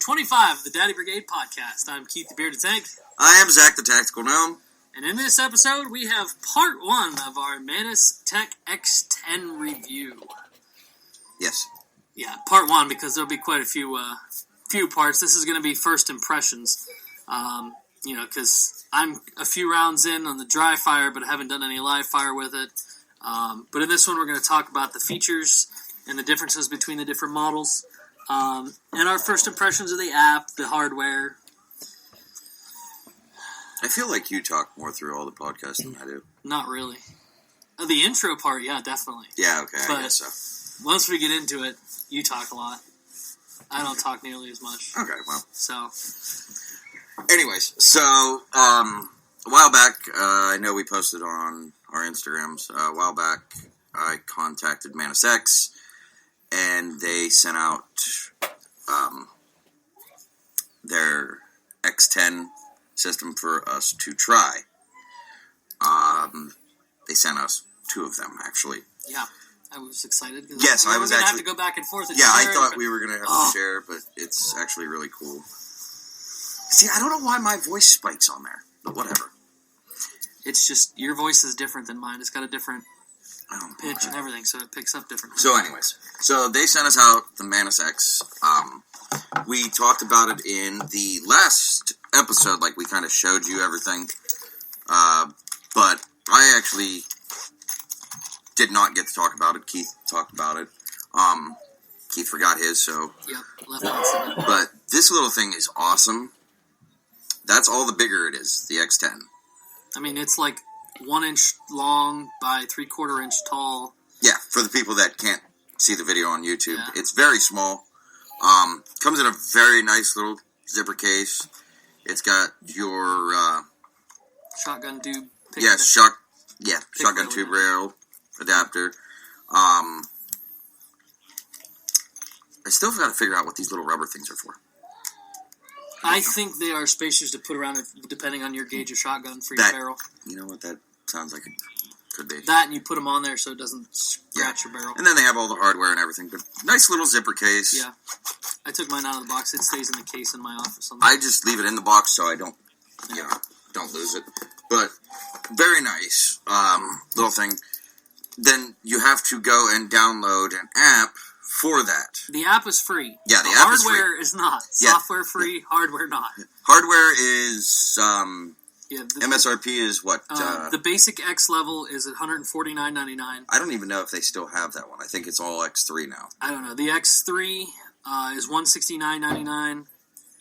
25 of the Daddy Brigade podcast. I'm Keith the Bearded Tank. I am Zach the Tactical Gnome. And in this episode, we have part 1 of our Mantis Tech X10 review. Yes. Yeah, part 1, because there'll be quite a few parts. This is going to be first impressions. Because I'm a few rounds in on the dry fire, but I haven't done any live fire with it. But in this one, we're going to talk about the features and the differences between the different models. And our first impressions of the app, the hardware. I feel like you talk more through all the podcasts than I do. Not really. The intro part, yeah, definitely. Yeah, okay, but I guess so. Once we get into it, you talk a lot. I don't talk nearly as much. Okay, well. So. Anyways, so, a while back, I know we posted on our Instagrams, a while back, I contacted Mantis X, and they sent out, their X10 system for us to try. They sent us 2 of them, actually. Yeah, I was excited. Yes, I was going to have actually... to go back and forth and yeah, share I thought we were going to have to share, but it's actually really cool. See, I don't know why my voice spikes on there, but whatever. It's just, your voice is different than mine. It's got a different pitch and everything, so it picks up differently. So anyways, so they sent us out the Mantis X. We talked about it in the last episode, like we kind of showed you everything. But I actually did not get to talk about it. Keith talked about it. Keith forgot his, so... Yep, left on. But this little thing is awesome. That's all the bigger it is, the X10. I mean, it's like 1 inch long by 3/4 inch tall. Yeah, for the people that can't see the video on YouTube. Yeah. It's very small. Comes in a very nice little zipper case. It's got your... shotgun tube. Shotgun tube rail adapter. I still got to figure out what these little rubber things are for. I think they are spacers to put around it, depending on your gauge of shotgun for your barrel. You know what that sounds like? It could be. That, and you put them on there so it doesn't scratch your barrel. And then they have all the hardware and everything. But nice little zipper case. Yeah. I took mine out of the box. It stays in the case in my office. I just leave it in the box so I don't, don't lose it. But very nice little thing. Then you have to go and download an app for that. The app is free. Yeah, the app is free. Hardware is not. Software free, hardware not. Hardware is, the MSRP is what? The basic X level is at $149.99. I don't even know if they still have that one. I think it's all X3 now. I don't know. The X3 is $169.99.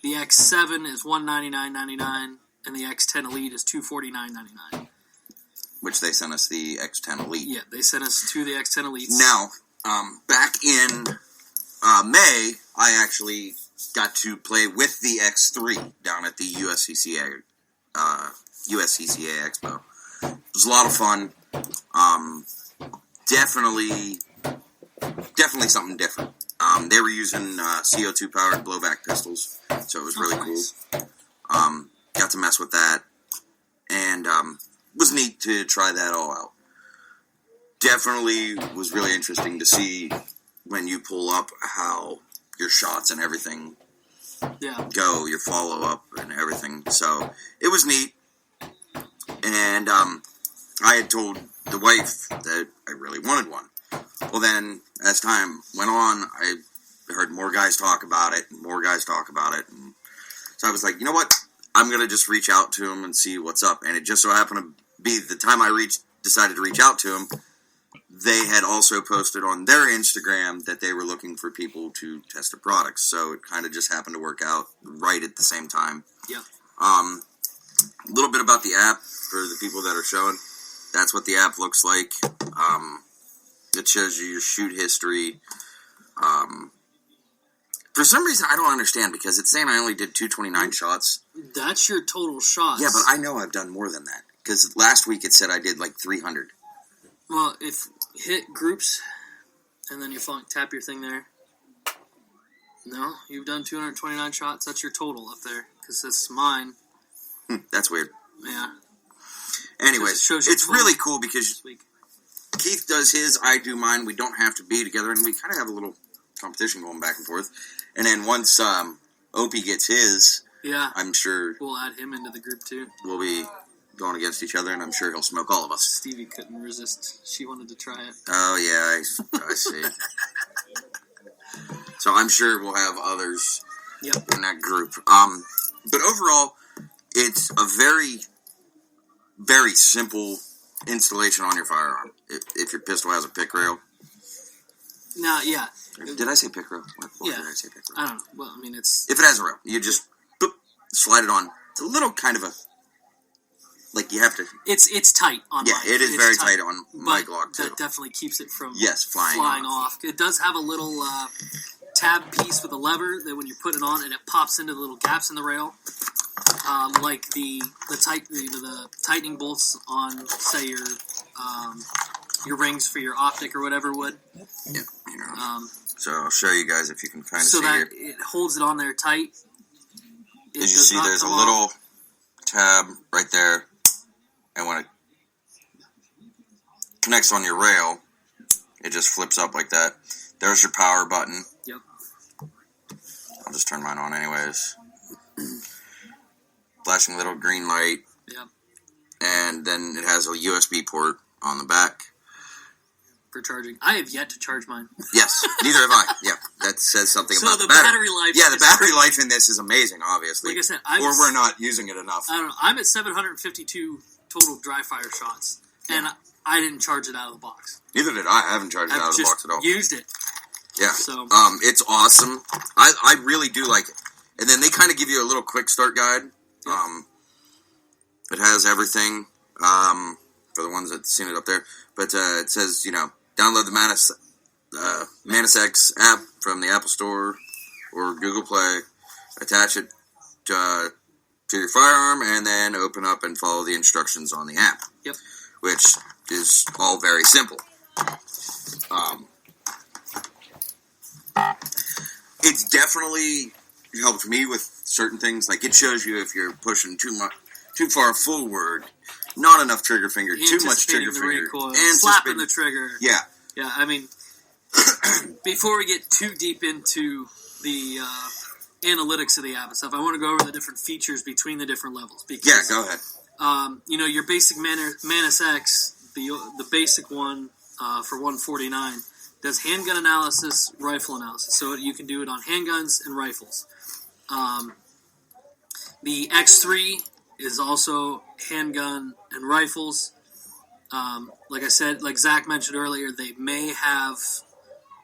The X7 is $199.99. And the X10 Elite is $249.99. Which they sent us the X10 Elite. Yeah, they sent us to the X10 Elites. Now, back in May, I actually got to play with the X3 down at the USCCA Expo. It was a lot of fun. Definitely something different. They were using CO2 powered blowback pistols, so it was really cool. Got to mess with that, and was neat to try that all out. Definitely was really interesting to see when you pull up how your shots and everything go, your follow-up and everything. So it was neat. And I had told the wife that I really wanted one. Well, then, as time went on, I heard more guys talk about it, and more guys talk about it. And so I was like, you know what? I'm going to just reach out to them and see what's up. And it just so happened to be the time I decided to reach out to them, they had also posted on their Instagram that they were looking for people to test the products. So it kind of just happened to work out right at the same time. Yeah. A little bit about the app for the people that are showing. That's what the app looks like. It shows you your shoot history. For some reason, I don't understand, because it's saying I only did 229 shots. That's your total shots. Yeah, but I know I've done more than that, because last week it said I did like 300. Well, if hit groups, and then you tap your thing there. No, you've done 229 shots. That's your total up there, because that's mine. That's weird. Yeah. Anyways, it's really cool because Keith does his, I do mine. We don't have to be together, and we kind of have a little competition going back and forth. And then once Opie gets his, Yeah. I'm sure We'll add him into the group, too. we'll be going against each other, and I'm sure he'll smoke all of us. Stevie couldn't resist. She wanted to try it. Oh, yeah, I see. So I'm sure we'll have others in that group. But overall, it's a very, very simple installation on your firearm. If your pistol has a pick rail. Now, yeah. Did I say pick rail? Why did I say pick rail? I don't know. Well, I mean, it's... If it has a rail, you just boop, slide it on. It's a little kind of a... Like, you have to... It's tight on Yeah, mine. it is very tight on my Glock, too. That definitely keeps it from flying off. It does have a little tab piece with a lever that when you put it on, and it pops into the little gaps in the rail. Like the tightening bolts on, say, your rings for your optic or whatever would. Yeah. So I'll show you guys if you can kind of see so that here. it holds it on there tight. As you see, there's a little tab right there, and when it connects on your rail, it just flips up like that. There's your power button. Yep. I'll just turn mine on anyways. Flashing little green light. Yep. And then it has a USB port on the back. For charging. I have yet to charge mine. Yes, neither have I. Yeah, that says something about the battery life. Yeah, the battery life in this is amazing, obviously. Like I said, or we're not using it enough. I don't know. I'm at 752 total dry fire shots, and I didn't charge it out of the box. Neither did I. I haven't charged it out of the box at all. Used it. Yeah. So it's awesome. I really do like it. And then they kind of give you a little quick start guide. Yeah. It has everything for the ones that seen it up there. But it says, download the Mantis X app from the Apple Store or Google Play. Attach it to your firearm, and then open up and follow the instructions on the app. Yep. Which is all very simple. It's definitely helped me with certain things. Like, it shows you if you're pushing too far forward, not enough trigger finger, too much trigger finger, recoil, slapping the trigger. Yeah. Yeah, I mean, before we get too deep into the analytics of the app and stuff, I want to go over the different features between the different levels. Because, go ahead. Your basic Mantis X, the basic one for 149, does handgun analysis, rifle analysis. So you can do it on handguns and rifles. The X3 is also handgun and rifles. Like I said, like Zach mentioned earlier, they may have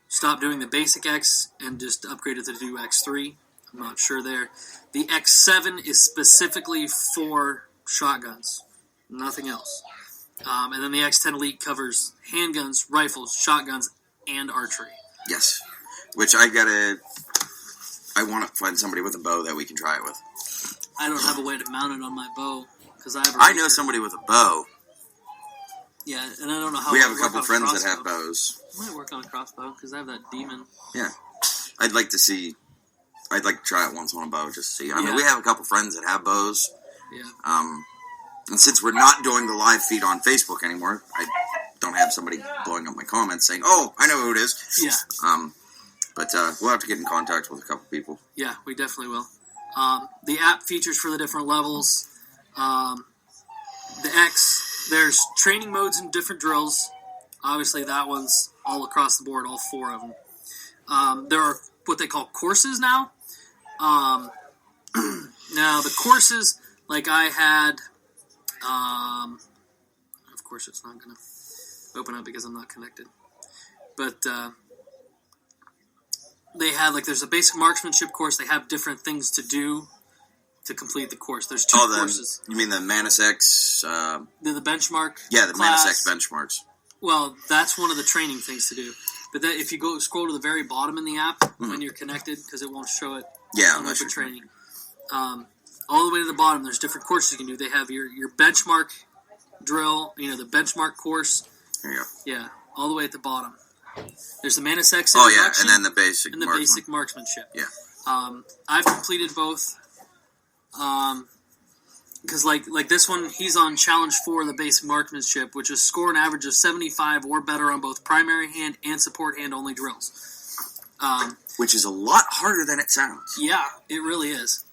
stopped doing the basic X and just upgraded to do X3. I'm not sure there. The X7 is specifically for shotguns, nothing else. And then the X10 Elite covers handguns, rifles, shotguns, and archery. Yes. Which I want to find somebody with a bow that we can try it with. I don't have a way to mount it on my bow because I know somebody with a bow. Yeah, and I don't know how. We have a couple friends that have bows. I might work on a crossbow because I have that demon. Yeah, I'd like to try it once on a bow just to see. I mean, we have a couple friends that have bows. Yeah. And since we're not doing the live feed on Facebook anymore, I don't have somebody blowing up my comments saying, "Oh, I know who it is." Yeah. But we'll have to get in contact with a couple people. Yeah, we definitely will. The app features for the different levels. The X, there's training modes and different drills. Obviously, that one's all across the board, all four of them. There are what they call courses now. Now, the courses, like I had, of course it's not going to open up because I'm not connected. But they have, like, there's a basic marksmanship course. They have different things to do to complete the course. There's two courses. You mean the Mantis X? The benchmark. Yeah, the class. Mantis X benchmarks. Well, that's one of the training things to do. But that, if you scroll to the very bottom in the app when you're connected, because it won't show it on open training. All the way to the bottom, there's different courses you can do. They have your benchmark drill, the benchmark course. There you go. Yeah, all the way at the bottom. There's the Mantis X and then the basic and the basic marksmanship. Yeah. I've completed both. Because like this one, he's on challenge 4, the basic marksmanship, which is score an average of 75 or better on both primary hand and support hand only drills. which is a lot harder than it sounds. Yeah, it really is.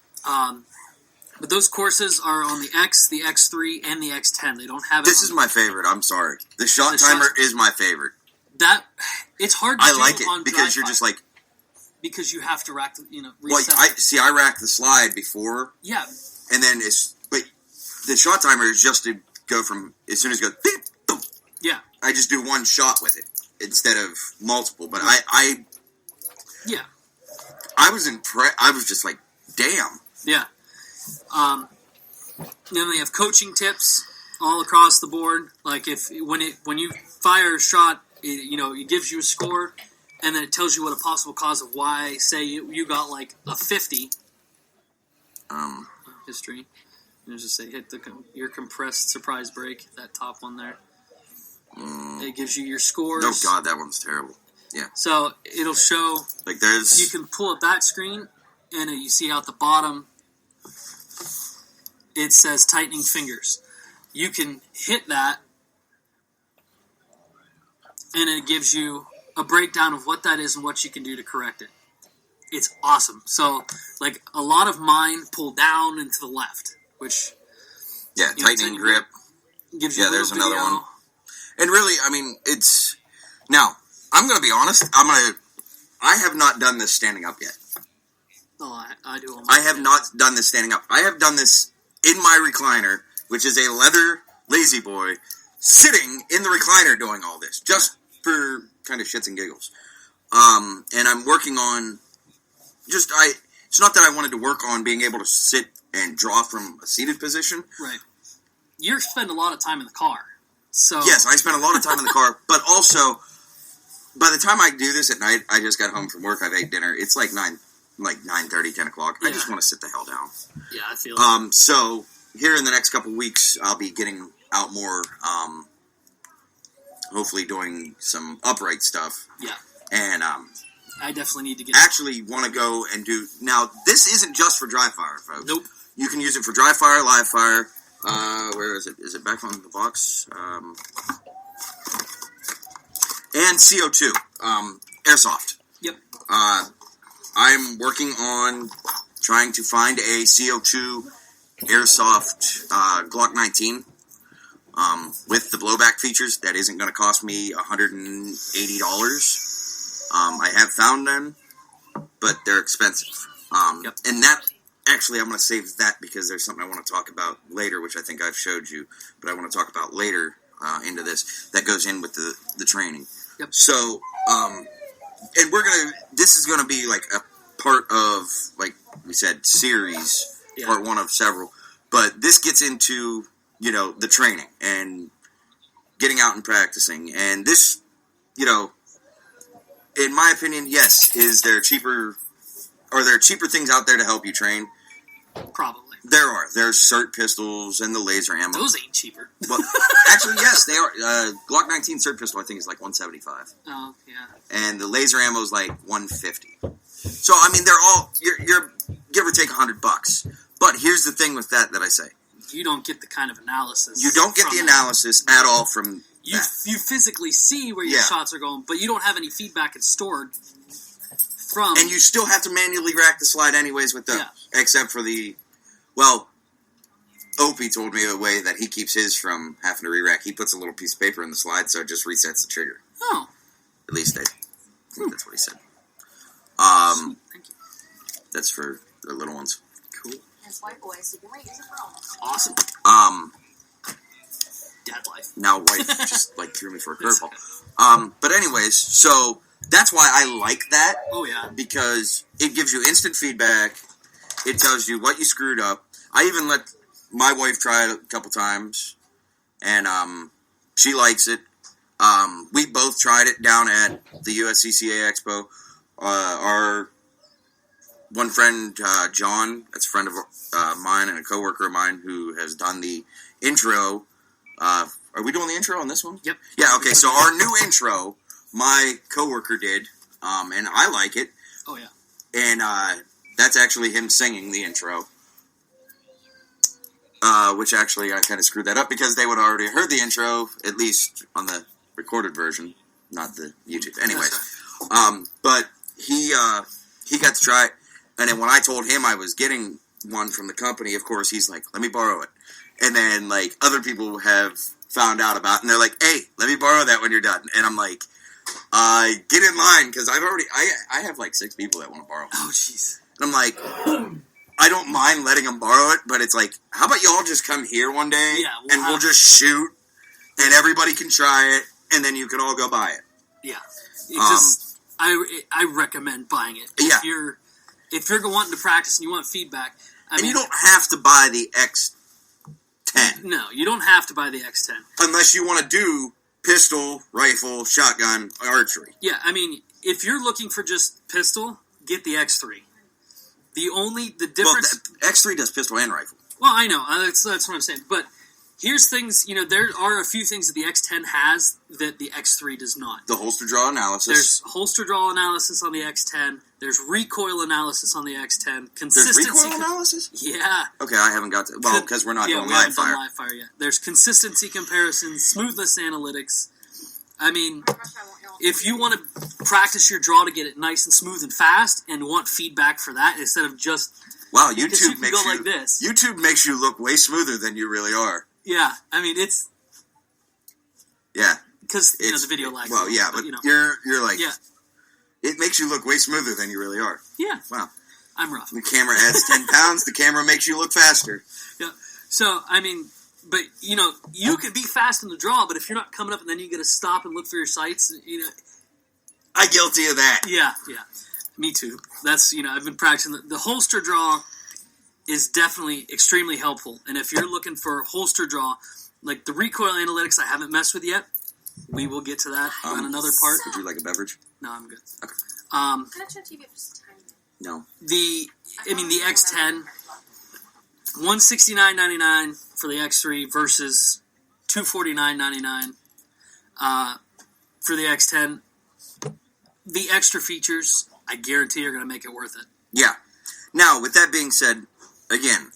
But those courses are on the X, the X3, and the X10. They don't have it. This is my favorite. I'm sorry. The shot timer is my favorite. It's hard to do like it on because you're just like... Because you have to rack the, reset. Well, I rack the slide before. Yeah. And then the shot timer is just to go from, as soon as it goes, beep, boom. Yeah. I just do one shot with it instead of multiple. But yeah. I was impressed. I was just like, damn. Yeah. Then they have coaching tips all across the board. Like when you fire a shot, it gives you a score, and then it tells you what a possible cause of why. Say you got like a 50. History. And just say hit your compressed surprise break. That top one there. It gives you your scores. Oh God, that one's terrible. Yeah. So it'll show. Like there's. You can pull up that screen, and you see out the bottom. It says tightening fingers. You can hit that, and it gives you a breakdown of what that is and what you can do to correct it. It's awesome. So, like, a lot of mine pull down and to the left, which... Yeah, tightening grip. Gives you there's another one. And really, I mean, it's... Now, I'm going to be honest. I have not done this standing up yet. Oh, I do. I have not done this standing up. I have done this in my recliner, which is a leather lazy boy, sitting in the recliner doing all this, just for kind of shits and giggles. And I'm working on it's not that I wanted to work on being able to sit and draw from a seated position. Right. You spend a lot of time in the car. So yes, I spend a lot of time in the car, but also by the time I do this at night, I just got home from work, I've ate dinner. It's like 9:30, 10 o'clock. Yeah. I just want to sit the hell down. Yeah, I feel it. So here in the next couple weeks, I'll be getting out more, hopefully doing some upright stuff. Yeah. And I definitely need to get... Actually want to go and do... Now, this isn't just for dry fire, folks. Nope. You can use it for dry fire, live fire. Where is it? Is it back on the box? And CO2. Airsoft. Yep. I'm working on trying to find a CO2 airsoft Glock 19 with the blowback features. That isn't going to cost me $180. I have found them, but they're expensive. Yep. And that, actually, I'm going to save that because there's something I want to talk about later, which I think I've showed you, but I want to talk about later into this. That goes in with the training. Yep. So, and this is going to be like a part of, like we said, series, part one of several. But this gets into, the training and getting out and practicing. And this, in my opinion, yes, are there cheaper things out there to help you train? Probably. There are. There's SIRT pistols and the laser ammo. Those ain't cheaper. Well, actually, yes, they are. Glock 19 SIRT pistol, I think, is like $175. Oh, yeah. And the laser ammo is like $150. So, I mean, they're all, you're give or take $100. But here's the thing with that I say. You don't get the kind of analysis. You don't get the analysis at all from You physically see where your shots are going, but you don't have any feedback it's stored from. And you still have to manually rack the slide anyways with those. Yeah. Except for Opie told me a way that he keeps his from having to re-rack. He puts a little piece of paper in the slide, so it just resets the trigger. Oh. At least I think that's what he said. Thank you. That's for the little ones. Cool. That's white boys, so you might use it for all. Awesome. Dad life. Now wife just threw me for a curveball. But anyways, so that's why I like that. Oh yeah. Because it gives you instant feedback. It tells you what you screwed up. I even let my wife try it a couple times, and she likes it. We both tried it down at the USCCA Expo. Our one friend, John, that's a friend of mine and a coworker of mine who has done the intro. Are we doing the intro on this one? Yep. Yeah, okay, so our new intro, my coworker did, and I like it. Oh, yeah. And that's actually him singing the intro. Which actually I kind of screwed that up because they would have already heard the intro, at least on the recorded version, not the YouTube. Anyways, but he got to try it. And then when I told him I was getting one from the company, of course, he's like, let me borrow it. And then, like, other people have found out about it, and they're like, hey, let me borrow that when you're done. And I'm like, get in line, because I have like 6 people that want to borrow it. Oh, jeez. And I'm like, I don't mind letting them borrow it, but it's like, how about y'all just come here one day, we'll just shoot, and everybody can try it, and then you can all go buy it. Yeah. I recommend buying it. Yeah. If you're wanting to practice and you want feedback, you don't have to buy the X10. No, you don't have to buy the X10. Unless you want to do pistol, rifle, shotgun, archery. Yeah, I mean, if you're looking for just pistol, get the X3. The difference... Well, X3 does pistol and rifle. Well, I know. That's what I'm saying. But here's things, there are a few things that the X10 has that the X3 does not. The holster draw analysis. There's holster draw analysis on the X10. There's recoil analysis on the X10. Consistency. There's recoil analysis? Yeah. Okay, I haven't got to... Well, because we're not doing live fire. Done live fire yet. There's consistency comparisons, smoothness analytics. I mean, if you want to practice your draw to get it nice and smooth and fast and want feedback for that instead of just... Wow, YouTube like this. YouTube makes you look way smoother than you really are. Yeah, I mean, it's... Yeah. Because, the video lag. Well, yeah, but you're like... Yeah. It makes you look way smoother than you really are. Yeah. Wow. I'm rough. The camera adds 10 pounds. The camera makes you look faster. Yeah. So, I mean, but, you can be fast in the draw, but if you're not coming up and then you got to stop and look for your sights, I'm guilty of that. Yeah. Me too. That's, I've been practicing. The holster draw is definitely extremely helpful. And if you're looking for holster draw, like the recoil analytics I haven't messed with yet, we will get to that on another part. Would you like a beverage? No, I'm good. Okay. Can I turn TV up just a tiny bit? No. The X10, $169.99 for the X3 versus $249.99 for the X10. The extra features, I guarantee, are going to make it worth it. Yeah. Now, with that being said, again,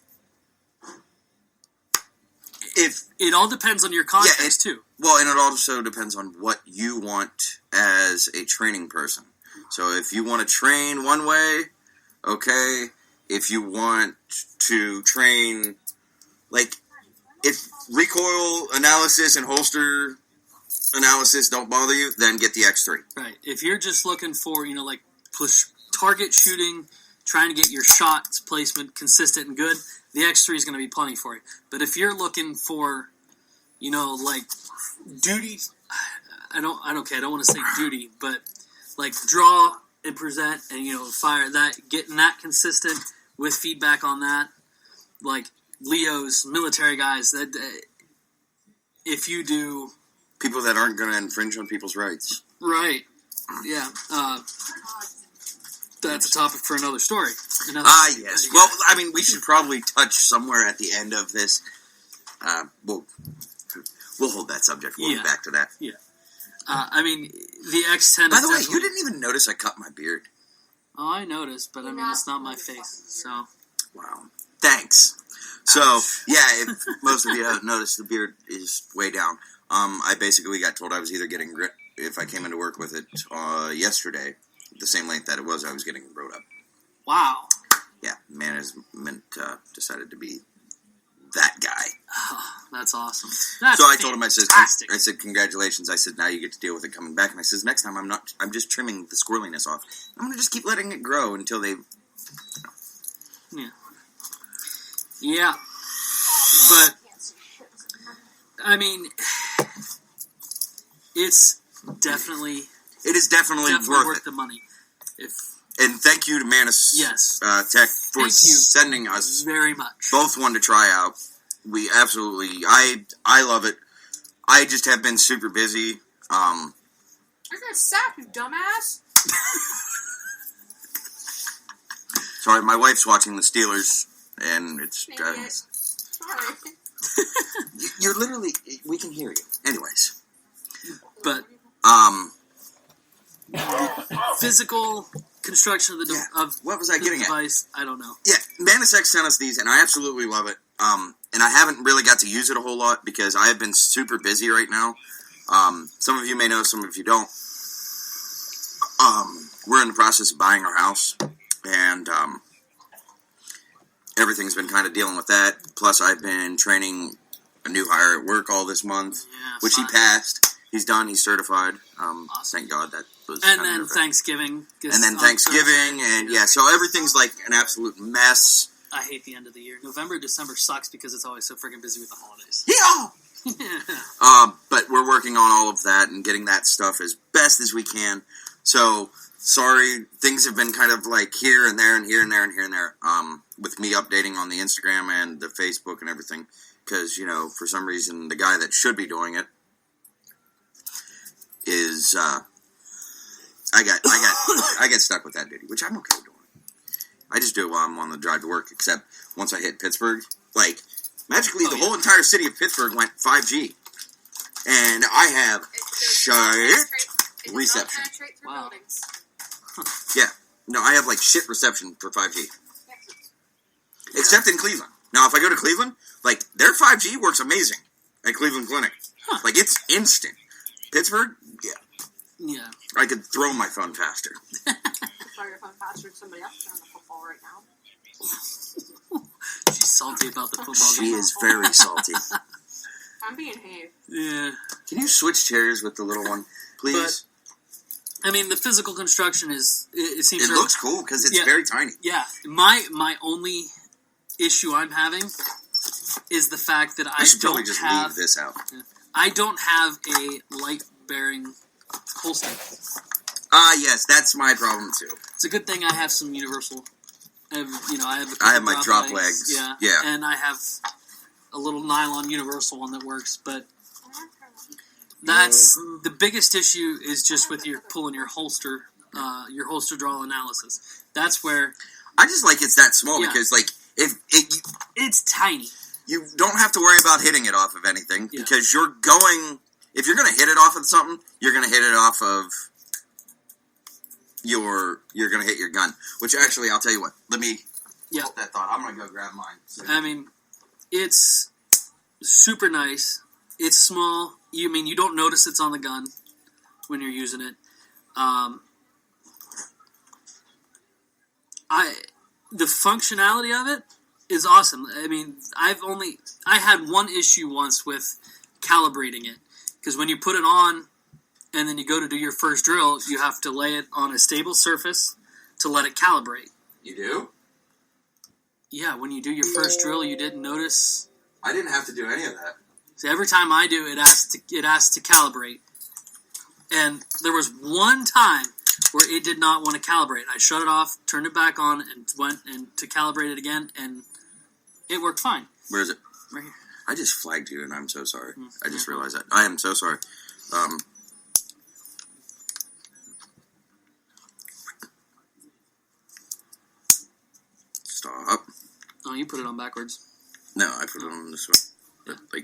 it all depends on your context too. Well, and it also depends on what you want as a training person. So if you want to train one way, okay. If you want to train, like, if recoil analysis and holster analysis don't bother you, then get the X3. Right. If you're just looking for, like, push target shooting, trying to get your shot placement consistent and good, the X3 is going to be plenty for you. But if you're looking for, like, duty, I don't want to say duty, but like draw and present and, fire that, getting that consistent with feedback on that, like Leo's, military guys, that if you do... People that aren't going to infringe on people's rights. Right. Yeah. That's a topic for another story. Yes. Well, I mean, we should probably touch somewhere at the end of this. We'll hold that subject. We'll get back to that. Yeah. I mean, the X10... By the way, you didn't even notice I cut my beard. Oh, I noticed, but I mean, it's not my face, so... Wow. Thanks. So, yeah, if most of you haven't noticed, the beard is way down. I basically got told I was either getting grit if I came into work with it yesterday, the same length that it was, I was getting growed up. Wow. Yeah, management decided to be that guy. Oh, that's awesome. So I told him, I said, congratulations. I said, now you get to deal with it coming back. And I says, next time I'm just trimming the squirreliness off. I'm going to just keep letting it grow until they... Yeah. Yeah. But, I mean, it's definitely... It is definitely worth it. The money. And thank you to Mantis Tech for sending us very much. Both one to try out. We absolutely, I love it. I just have been super busy. You're gonna sack, you dumbass. Sorry, my wife's watching the Steelers, and it's driving. Sorry. You're literally, we can hear you. Anyways, but physical construction of the what was I getting device, I don't know. Yeah, Mantis X sent us these, and I absolutely love it. And I haven't really got to use it a whole lot because I have been super busy right now. Some of you may know, some of you don't. We're in the process of buying our house, and everything's been kind of dealing with that. Plus, I've been training a new hire at work all this month, which he passed. He's done. He's certified. Awesome. Thank God that was. And then Thanksgiving. And then Thanksgiving, and so everything's like an absolute mess. I hate the end of the year. November, December sucks because it's always so freaking busy with the holidays. Yeah. But we're working on all of that and getting that stuff as best as we can. So sorry, things have been kind of like here and there and here and there and here and there. With me updating on the Instagram and the Facebook and everything, because for some reason the guy that should be doing it is I get stuck with that duty, which I'm okay with doing. I just do it while I'm on the drive to work. Except once I hit Pittsburgh, like magically the whole entire city of Pittsburgh went 5G, and I have shit reception. Wow. Yeah, no, I have like shit reception for 5G, except in Cleveland. Now, if I go to Cleveland, like their 5G works amazing at Cleveland Clinic. Like it's instant. Pittsburgh, yeah. I could throw my phone faster. Throw your phone faster than somebody else throwing the football right now. She's salty about the football She game. is very salty. I'm being Have. Yeah. Can you switch chairs with the little one, please? But, I mean, the physical construction is... It seems... It looks cool because it's very tiny. Yeah. My only issue I'm having is the fact that I should probably don't just have... leave this out. I don't have a light-bearing holster. Yes, that's my problem too. It's a good thing I have some universal... I have my drop legs. Yeah. And I have a little nylon universal one that works, but that's the biggest issue is just with your pulling your holster draw analysis. That's where I just like it's that small because like it's tiny. You don't have to worry about hitting it off of anything because if you're going to hit it off of something, you're going to hit it off of you're going to hit your gun. Which actually, I'll tell you what. Let me hold that thought. I'm going to go grab mine. So. I mean, it's super nice. It's small. You don't notice it's on the gun when you're using it. The functionality of it is awesome. I mean, I had one issue once with calibrating it because when you put it on and then you go to do your first drill, you have to lay it on a stable surface to let it calibrate. You do? Yeah, when you do your first drill, you didn't notice. I didn't have to do any of that. So every time I do, it asks to calibrate. And there was one time where it did not want to calibrate. I shut it off, turned it back on, and went to calibrate it again, and it worked fine. Where is it? Right here. I just flagged you, and I'm so sorry. I just realized that. I am so sorry. Stop. Oh, you put it on backwards. No, I put it on this way. But,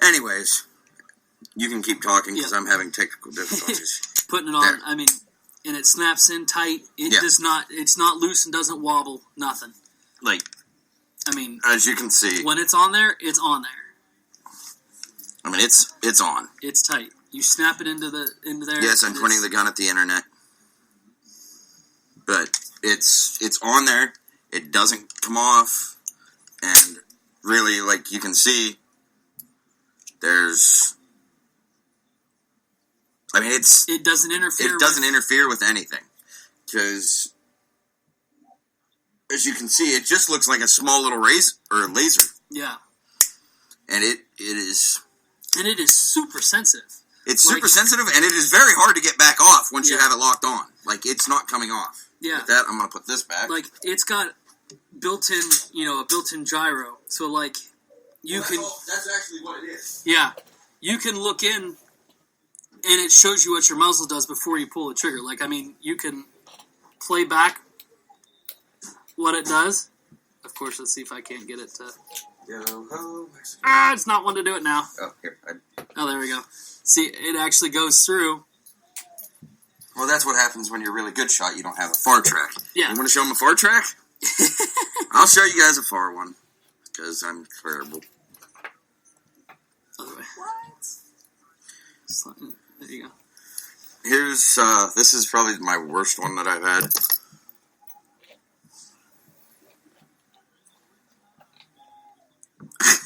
Anyways, you can keep talking because I'm having technical difficulties. Putting it on, there. I mean, and it snaps in tight. It does not. It's not loose and doesn't wobble. Nothing. I mean, as you can see, when it's on there, it's on there. I mean, it's on. It's tight. You snap it into there. Yes, I'm pointing the gun at the internet, but it's on there. It doesn't come off, and really, like you can see, there's. I mean, it doesn't interfere. It doesn't interfere with anything because, as you can see, it just looks like a small little laser. Yeah, and it is. And it is super sensitive. It's super sensitive, and it is very hard to get back off once you have it locked on. Like, it's not coming off. Yeah. With that, I'm going to put this back. Like, it's got a built-in gyro. So, like, you can... That's actually what it is. Yeah. You can look in, and it shows you what your muzzle does before you pull the trigger. Like, I mean, you can play back what it does. Of course, let's see if I can't get it to... it's not one to do it now. Oh, here. Oh, there we go. See, it actually goes through. Well, that's what happens when you're a really good shot. You don't have a far track. Yeah. You want to show them a far track? I'll show you guys a far one. Because I'm terrible. Other way. What? There you go. Here's this is probably my worst one that I've had.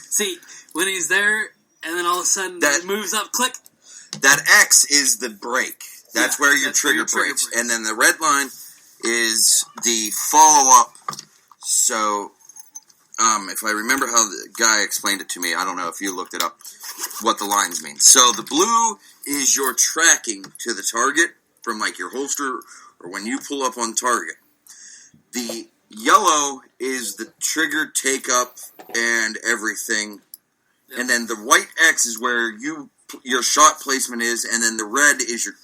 See, when he's there, and then all of a sudden it moves up, click. That X is the brake. That's where your trigger breaks. And then the red line is the follow-up. So, if I remember how the guy explained it to me, I don't know if you looked it up, what the lines mean. So, the blue is your tracking to the target from, like, your holster or when you pull up on target. The yellow is the trigger take-up and everything. Yep. And then the white X is where your shot placement is, and then the red is your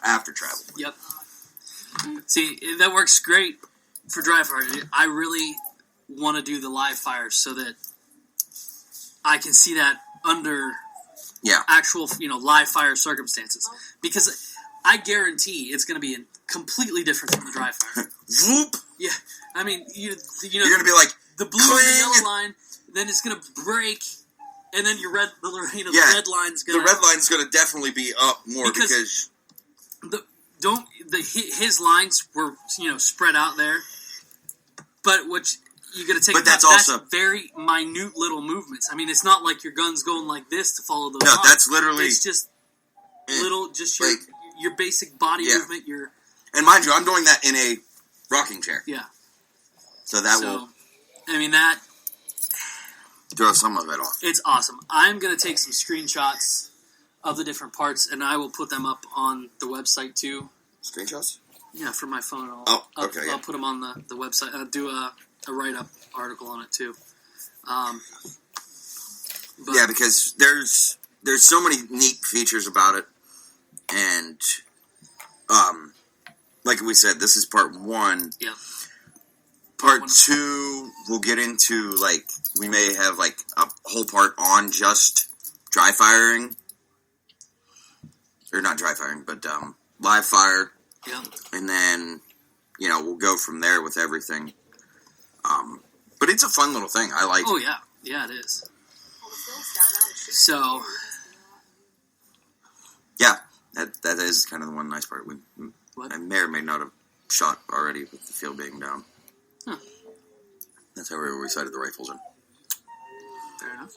after travel. Yep. See, that works great for dry fire. I really want to do the live fire so that I can see that under actual, live fire circumstances. Because I guarantee it's going to be completely different from the dry fire. Whoop! Yeah. I mean, you're going to be like, the blue and the yellow line, then it's going to break. And then the red line's gonna. The red line's gonna definitely be up more because his lines were spread out there, but what you got to take. But that's also very minute little movements. I mean, it's not like your gun's going like this to follow those. No, lines. That's literally. It's just little, just your basic body movement. And mind you, I'm doing that in a rocking chair. Yeah. So that will. I mean that. Throw some of it off. It's awesome. I'm going to take some screenshots of the different parts, and I will put them up on the website, too. Screenshots? Yeah, from my phone. I'll put them on the website. I'll do a write-up article on it, too. Because there's so many neat features about it, and like we said, this is part 1. Yeah. Part 2, we'll get into, we may have, a whole part on just dry firing. Or not dry firing, but live fire. Yeah. And then, we'll go from there with everything. But it's a fun little thing. I like it. Oh, yeah. Yeah, it is. So. Yeah, that is kind of the one nice part. I may or may not have shot already with the field being down. Huh. That's how we sighted the rifles in. Fair enough.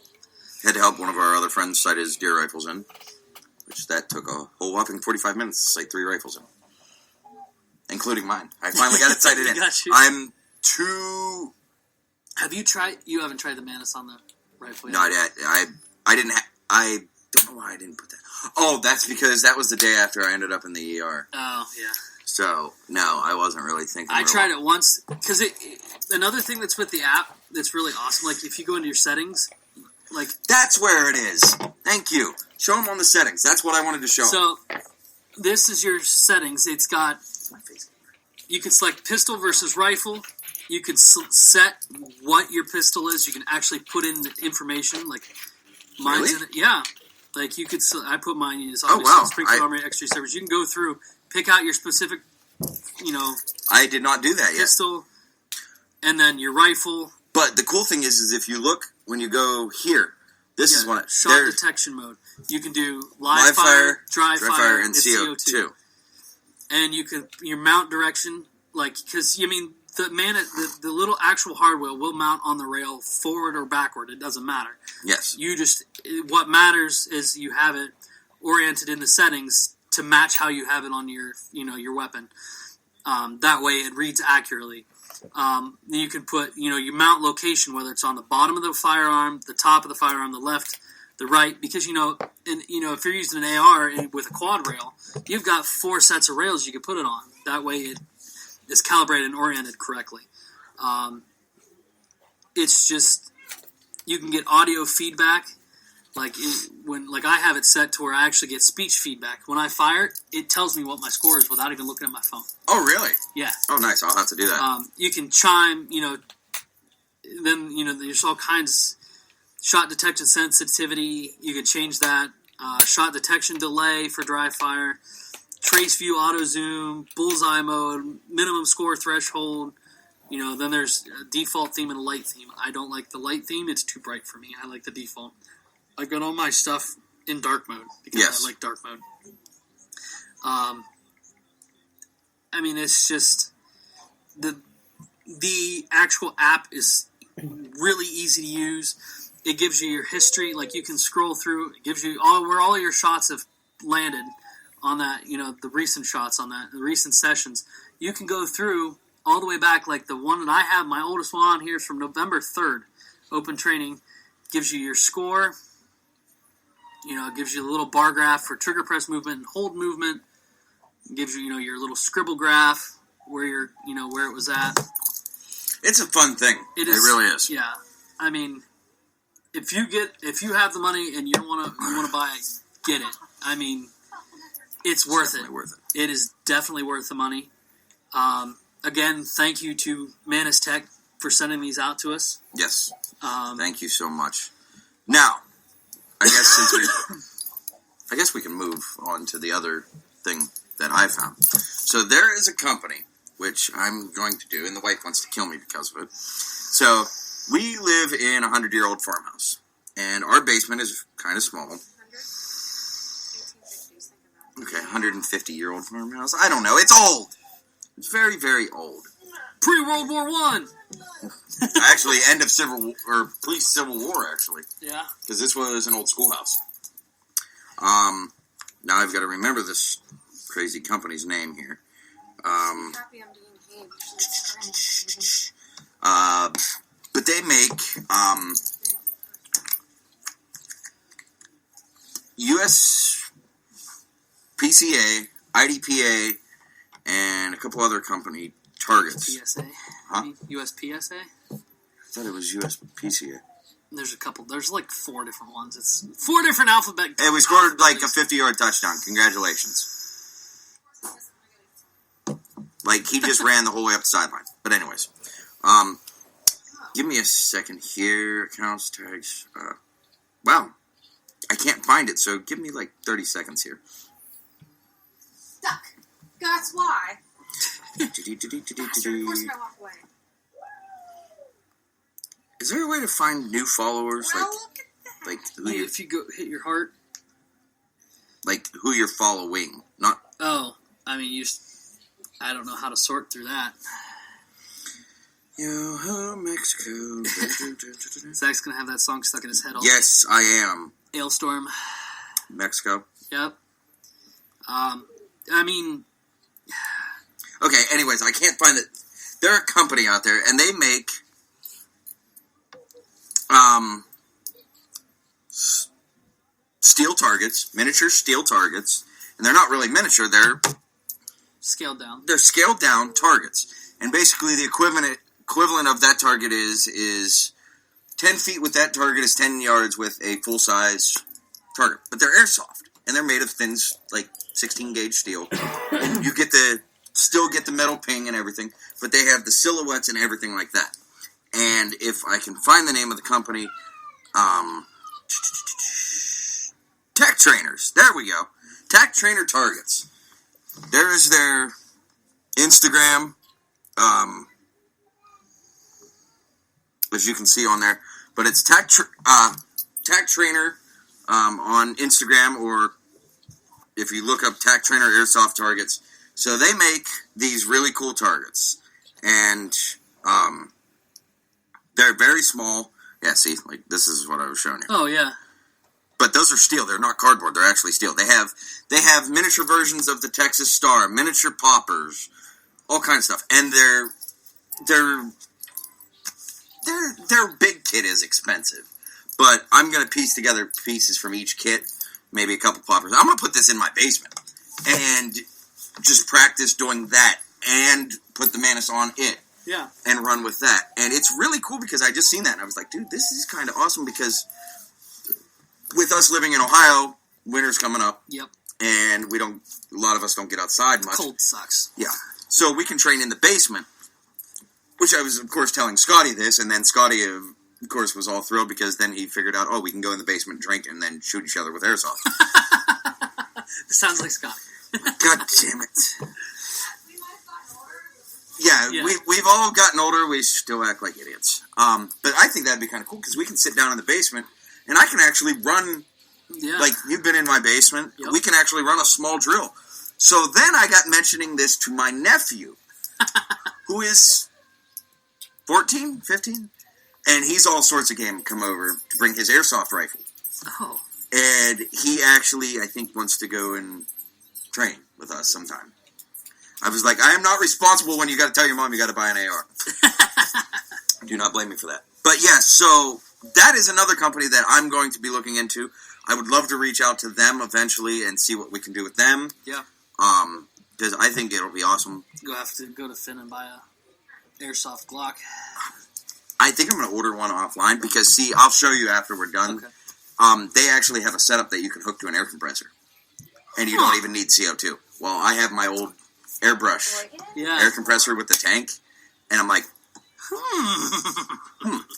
Had to help one of our other friends sight his deer rifles in, which that took a whole whopping 45 minutes to sight 3 rifles in, including mine. I finally got it sighted in. Got you. I'm too. Have you tried? You haven't tried the Mantis on the rifle yet? No, I didn't. I don't know why I didn't put that. Oh, that's because that was the day after I ended up in the ER. Oh, yeah. So, no, I wasn't really thinking. I tried it once, because another thing that's with the app that's really awesome, if you go into your settings, That's where it is. Thank you. Show them on the settings. That's what I wanted to show them. So, this is your settings. It's got, you can select pistol versus rifle. You can set what your pistol is. You can actually put in the information, mine's really? in it. Yeah. You could, I put mine as Springfield Armory X3 Service. You can go through, pick out your specific, I did not do that yet. Pistol, and then your rifle. But the cool thing is if you look, when you go here, this is one. Shot detection mode. You can do live fire, dry fire, and CO2. And you can, your mount direction, because, the little actual hardware will mount on the rail forward or backward. It doesn't matter. Yes. What matters is you have it oriented in the settings to match how you have it on your weapon. That way it reads accurately. You can put, your mount location, whether it's on the bottom of the firearm, the top of the firearm, the left, the right, because, if you're using an AR with a quad rail, you've got 4 sets of rails you can put it on. That way it is calibrated and oriented correctly. It's just, you can get audio feedback. I have it set to where I actually get speech feedback. When I fire, it tells me what my score is without even looking at my phone. Oh, really? Yeah. Oh, nice. I'll have to do that. You can chime, then, there's all kinds. Shot detection sensitivity, you can change that. Shot detection delay for dry fire. Trace view auto zoom, bullseye mode, minimum score threshold. Then there's a default theme and a light theme. I don't like the light theme. It's too bright for me. I like the default. I got all my stuff in dark mode because I like dark mode. I mean, it's just the actual app is really easy to use. It gives you your history, like you can scroll through. It gives you where all your shots have landed on that. The recent shots on that, the recent sessions. You can go through all the way back, like the one that I have. My oldest one on here is from November 3rd. Open training gives you your score. It gives you a little bar graph for trigger press movement and hold movement. It gives you, your little scribble graph where where it was at. It's a fun thing. It really is. Yeah. I mean, if you have the money and you want to buy it, get it. I mean, it's worth it. Worth it. It is definitely worth the money. Again, thank you to Mantis Tech for sending these out to us. Yes. Thank you so much. Now, I guess we can move on to the other thing that I found. So there is a company, which I'm going to do, and the wife wants to kill me because of it. So we live in a 100-year-old farmhouse, and our basement is kind of small. 1850s, think of that. Okay, 150-year-old farmhouse. I don't know. It's old. It's very, very old. Pre-World War I. Actually, end of pre-Civil War, actually. Yeah. Because this was an old schoolhouse. Now I've got to remember this crazy company's name here. I'm happy I'm doing games. But they make US PCA, IDPA, and a couple other company targets. PSA? Huh? USPSA? I thought it was US PCA. There's a couple. There's like 4 different ones. It's 4 different alphabet. Hey, we scored like a 50-yard touchdown. Congratulations. Like, he just ran the whole way up the sideline. But anyways. Give me a second here. Accounts, tags. Wow. I can't find it, so give me like 30 seconds here. Stuck. That's why. Of course I walk away. Is there a way to find new followers? Well, look at that. Like If you go hit your heart. like who you're following, not. Oh, I mean, I don't know how to sort through that. Yo, Mexico. Zach's gonna have that song stuck in his head all Yes, I am. Hailstorm. Mexico. Yep. I mean, Okay, anyways, I can't find it. They're a company out there, and they make steel targets, miniature steel targets, and they're not really miniature, they're scaled down. They're scaled down targets. And basically the equivalent of that target is 10 feet with that target is 10 yards with a full-size target. But they're airsoft, and they're made of thin, like 16-gauge steel. And you still get the metal ping and everything, but they have the silhouettes and everything like that. And if I can find the name of the company, Tech Trainers. There we go. Tech Trainer Targets. There's their Instagram, as you can see on there. But it's Tech Trainer on Instagram, or if you look up Tech Trainer Airsoft Targets. So they make these really cool targets. And they're very small. Yeah, see, like this is what I was showing you. Oh, yeah. But those are steel. They're not cardboard. They're actually steel. They have miniature versions of the Texas Star, miniature poppers, all kinds of stuff. And their big kit is expensive. But I'm going to piece together pieces from each kit, maybe a couple poppers. I'm going to put this in my basement and just practice doing that and put the Mantis on it. Yeah. And run with that. And it's really cool because I just seen that and I was like, dude, this is kind of awesome because with us living in Ohio, winter's coming up. Yep. And a lot of us don't get outside much. Cold sucks. Yeah. So we can train in the basement, which I was, of course, telling Scotty this, and then Scotty, of course, was all thrilled because then he figured out, we can go in the basement, drink, and then shoot each other with airsoft. This sounds like Scotty. God damn it. Yeah, we've all gotten older. We still act like idiots. But I think that'd be kind of cool because we can sit down in the basement and I can actually run. Yeah. Like you've been in my basement. Yep. We can actually run a small drill. So then I got mentioning this to my nephew, who is 14, 15, and he's all sorts of game come over to bring his airsoft rifle. Oh. And he actually, I think, wants to go and train with us sometime. I was like, I am not responsible when you got to tell your mom you got to buy an AR. Do not blame me for that. But yeah, so that is another company that I'm going to be looking into. I would love to reach out to them eventually and see what we can do with them. Yeah. Because I think it'll be awesome. You'll have to go to Finn and buy a airsoft Glock. I think I'm going to order one offline because, see, I'll show you after we're done. Okay. They actually have a setup that you can hook to an air compressor. And you don't even need CO2. Well, I have my old airbrush air compressor with the tank. And I'm like,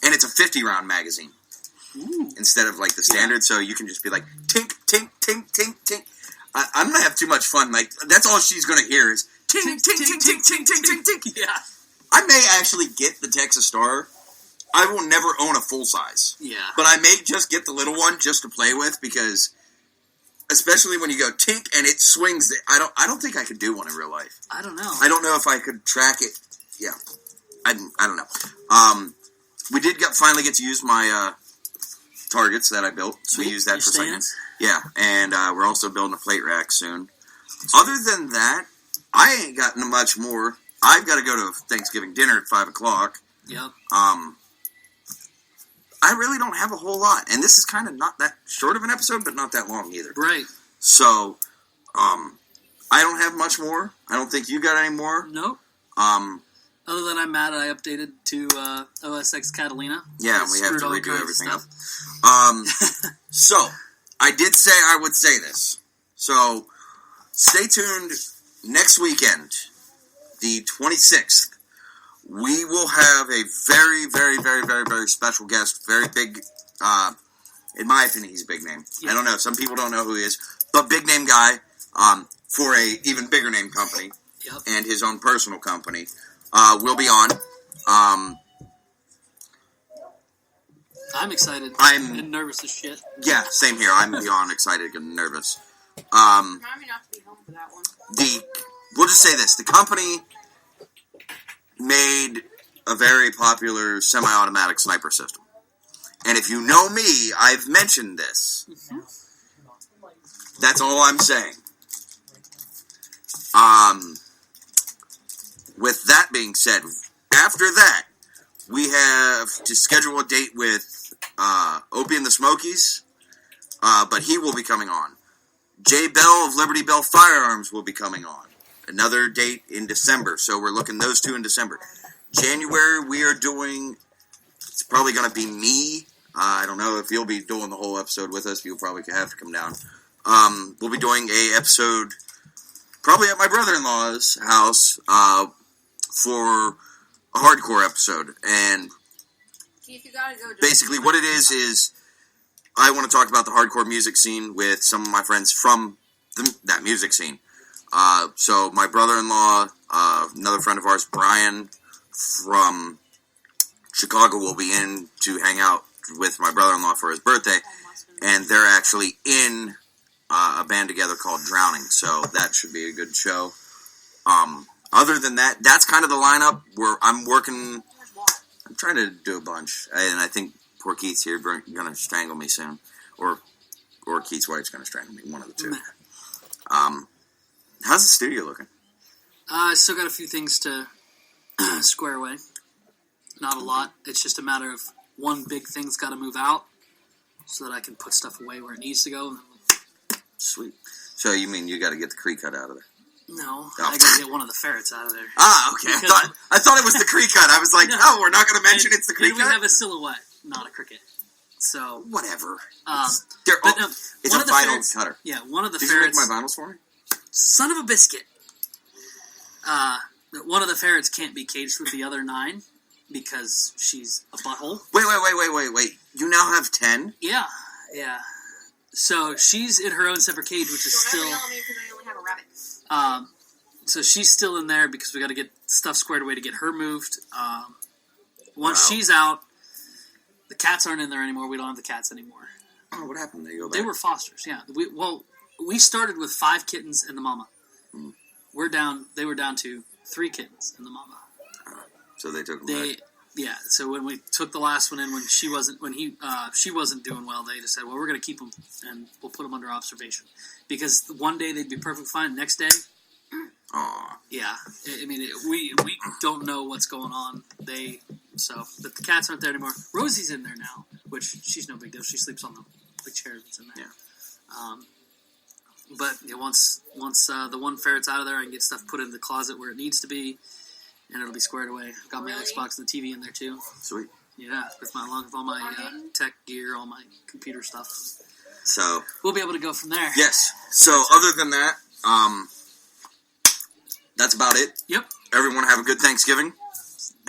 And it's a 50-round magazine. Ooh. Instead of, like, the standard. So you can just be like, tink, tink, tink, tink, tink. I'm going to have too much fun. Like, that's all she's going to hear is tink, tink, tink, tink, tink, tink, tink, tink. Yeah. I may actually get the Texas Star. I will never own a full size. Yeah. But I may just get the little one just to play with because, especially when you go tink and it swings, I don't think I could do one in real life. I don't know. I don't know if I could track it. Yeah. I don't know. We did finally get to use my targets that I built. So we used that for seconds. Yeah. And we're also building a plate rack soon. Other than that, I ain't got much more. I've got to go to Thanksgiving dinner at 5 o'clock. Yep. I really don't have a whole lot. And this is kind of not that short of an episode, but not that long either. Right. So, I don't have much more. I don't think you got any more. Nope. Other than I'm mad I updated to OSX Catalina. Yeah, we have to redo everything up. So, I did say I would say this. So, stay tuned next weekend, the 26th. We will have a very, very, very, very, very special guest. Very big, in my opinion, he's a big name. Yeah. I don't know. Some people don't know who he is. But big name guy for a even bigger name company. Yep. And his own personal company will be on. I'm excited. I'm nervous as shit. Yeah, same here. I'm beyond excited and nervous. Remind me not to be home for that one. We'll just say this. The company made a very popular semi-automatic sniper system. And if you know me, I've mentioned this. Mm-hmm. That's all I'm saying. With that being said, after that, we have to schedule a date with Opie and the Smokies, but he will be coming on. Jay Bell of Liberty Bell Firearms will be coming on. Another date in December, so we're looking those two in December. January, we are doing, it's probably going to be me. I don't know if you'll be doing the whole episode with us. You'll probably have to come down. We'll be doing a episode probably at my brother-in-law's house for a hardcore episode. And Keith, you gotta go basically what it is I want to talk about the hardcore music scene with some of my friends from that music scene. So my brother-in-law, another friend of ours, Brian from Chicago, will be in to hang out with my brother-in-law for his birthday, and they're actually in a band together called Drowning, so that should be a good show. Other than that, that's kind of the lineup. I'm trying to do a bunch, and I think poor Keith's here going to strangle me soon, or Keith's wife's going to strangle me, one of the two. How's the studio looking? I still got a few things to square away. Not a lot. It's just a matter of one big thing's got to move out so that I can put stuff away where it needs to go. Sweet. So you mean you got to get the creek cut out of there? No, I got to get one of the ferrets out of there. Ah, okay. I thought it was the creek cut. I was like, no, we're not going to mention it's the creek cut? We have a silhouette, not a cricket. So whatever. But it's a vinyl cutter. Yeah, one of the Did ferrets. Did you make my vinyls for me? Son of a biscuit. One of the ferrets can't be caged with the other 9 because she's a butthole. Wait. You now have 10? Yeah. So she's in her own separate cage, which is still. Don't ever yell at me because I only have a rabbit. So she's still in there because we got to get stuff squared away to get her moved. Once she's out, the cats aren't in there anymore. We don't have the cats anymore. Oh, what happened? They go back? They were fosters, yeah. We started with 5 kittens and the mama. They were down to 3 kittens and the mama. So they took them back. Yeah. So when we took the last one in, she wasn't doing well, they just said, well, we're going to keep them and we'll put them under observation because one day they'd be perfectly fine. Next day. Aw. Yeah, I mean, we don't know what's going on. But the cats aren't there anymore. Rosie's in there now, which she's no big deal. She sleeps on the chair that's in there. Yeah. But yeah, once the one ferret's out of there, I can get stuff put in the closet where it needs to be, and it'll be squared away. I've got my Xbox and the TV in there too. Sweet. Yeah, with all my tech gear, all my computer stuff. So we'll be able to go from there. Yes. So other than that, that's about it. Yep. Everyone have a good Thanksgiving.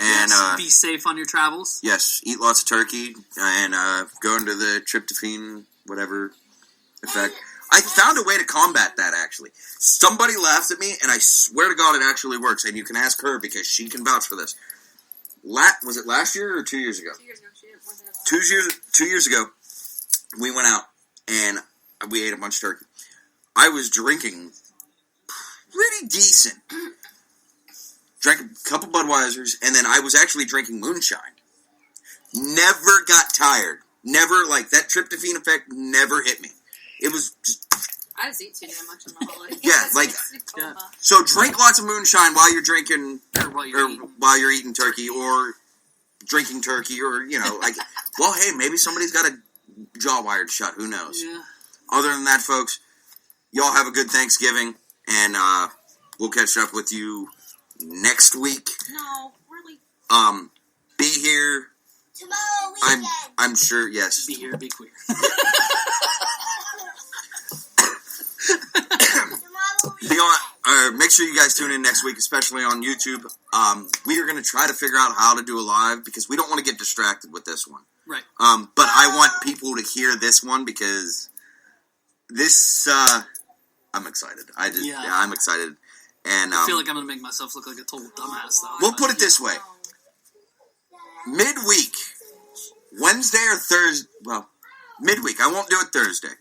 And be safe on your travels. Yes, eat lots of turkey and go into the tryptophan, whatever effect. I found a way to combat that, actually. Somebody laughed at me, and I swear to God it actually works. And you can ask her because she can vouch for this. Was it last year or 2 years ago? 2 years ago. 2 years ago, we went out and we ate a bunch of turkey. I was drinking pretty decent. Drank a couple Budweisers, and then I was actually drinking moonshine. Never got tired. Never, that tryptophan effect never hit me. It was just... I just eat too damn much in the holidays. Yeah, So drink lots of moonshine while you're drinking, or while you're eating turkey, or drinking turkey, or, well, hey, maybe somebody's got a jaw wired shut. Who knows? Yeah. Other than that, folks, y'all have a good Thanksgiving, and we'll catch up with you next week. No, really. Be here. Tomorrow weekend. I'm sure, yes. Be here, be queer. Make sure you guys tune in next week, especially on YouTube. We are going to try to figure out how to do a live because we don't want to get distracted with this one. Right. But I want people to hear this one because this, I'm excited. I'm excited. And I feel like I'm going to make myself look like a total dumbass, though. We'll put it this way. Midweek, Wednesday or Thursday, well, midweek, I won't do it Thursday.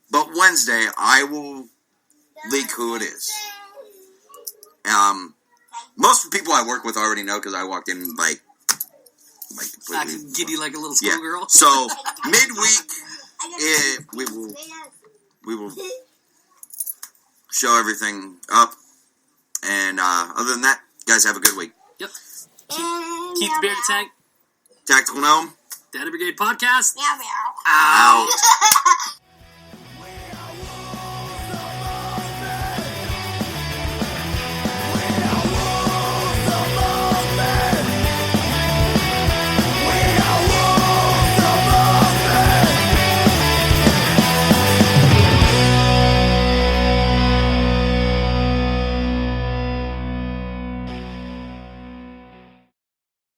But Wednesday, I will leak who it is. Most people I work with already know because I walked in acting giddy like a little schoolgirl. Yeah. So midweek, we will show everything up. And other than that, guys have a good week. Yep. Keith the Bearded Tank. Tactical Gnome. Daddy Brigade Podcast. Meow meow. Out.